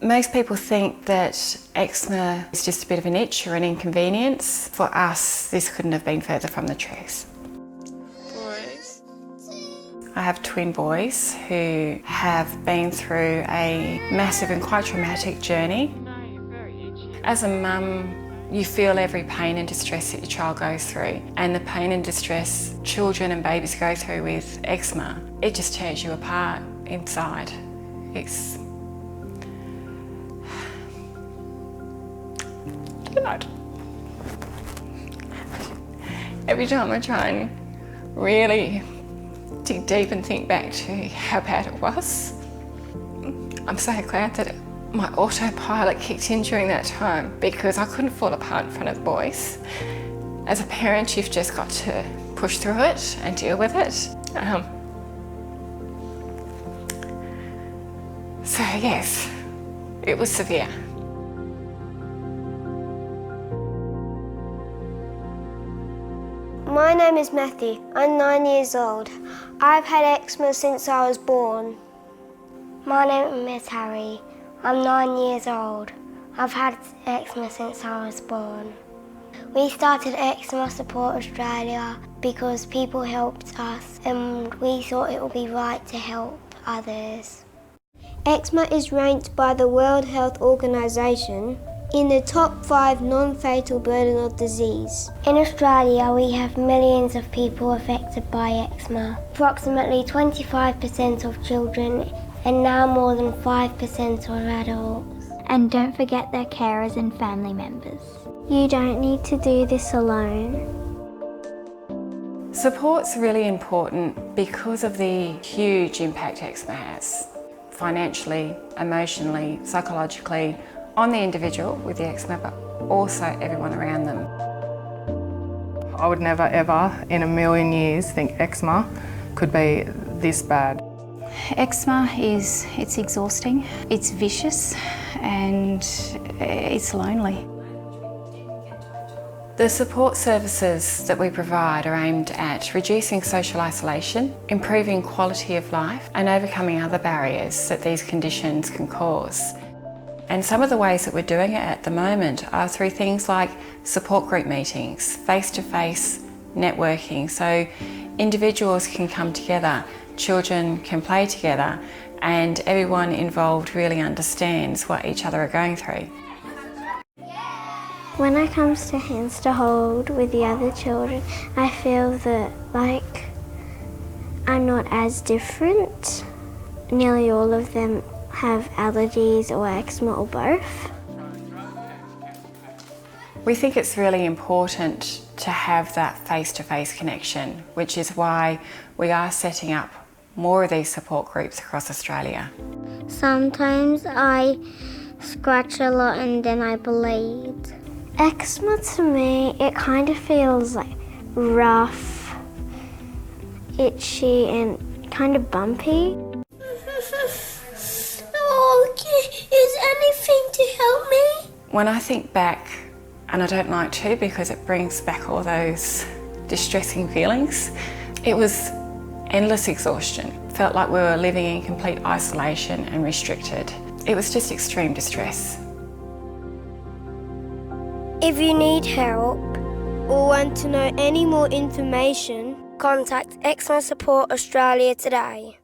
Most people think that eczema is just a bit of an itch or an inconvenience. For us, this couldn't have been further from the truth. Boys. I have twin boys who have been through a massive and quite traumatic journey. As a mum, you feel every pain and distress that your child goes through, and the pain and distress children and babies go through with eczema, it just tears you apart inside. Every time I try and really dig deep and think back to how bad it was, I'm so glad that my autopilot kicked in during that time, because I couldn't fall apart in front of the boys. As a parent, you've just got to push through it and deal with it. So yes, it was severe. My name is Matthew. I'm 9 years old. I've had eczema since I was born. My name is Harry. I'm 9 years old. I've had eczema since I was born. We started Eczema Support Australia because people helped us and we thought it would be right to help others. Eczema is ranked by the World Health Organization in the top 5 non-fatal burden of disease. In Australia, we have millions of people affected by eczema. Approximately 25% of children and now more than 5% of adults. And don't forget their carers and family members. You don't need to do this alone. Support's really important because of the huge impact eczema has, financially, emotionally, psychologically, on the individual with the eczema, but also everyone around them. I would never ever in a million years think eczema could be this bad. Eczema it's exhausting, it's vicious, and it's lonely. The support services that we provide are aimed at reducing social isolation, improving quality of life, and overcoming other barriers that these conditions can cause. And some of the ways that we're doing it at the moment are through things like support group meetings, face-to-face networking, so individuals can come together, children can play together, and everyone involved really understands what each other are going through. When it comes to hands to hold with the other children, I feel that I'm not as different. Nearly all of them have allergies or eczema or both. We think it's really important to have that face-to-face connection, which is why we are setting up more of these support groups across Australia. Sometimes I scratch a lot and then I bleed. Eczema to me, it kind of feels like rough, itchy and kind of bumpy. Is anything to help me? When I think back, and I don't like to because it brings back all those distressing feelings, it was endless exhaustion. Felt like we were living in complete isolation and restricted. It was just extreme distress. If you need help or want to know any more information, contact Eczema Support Australia today.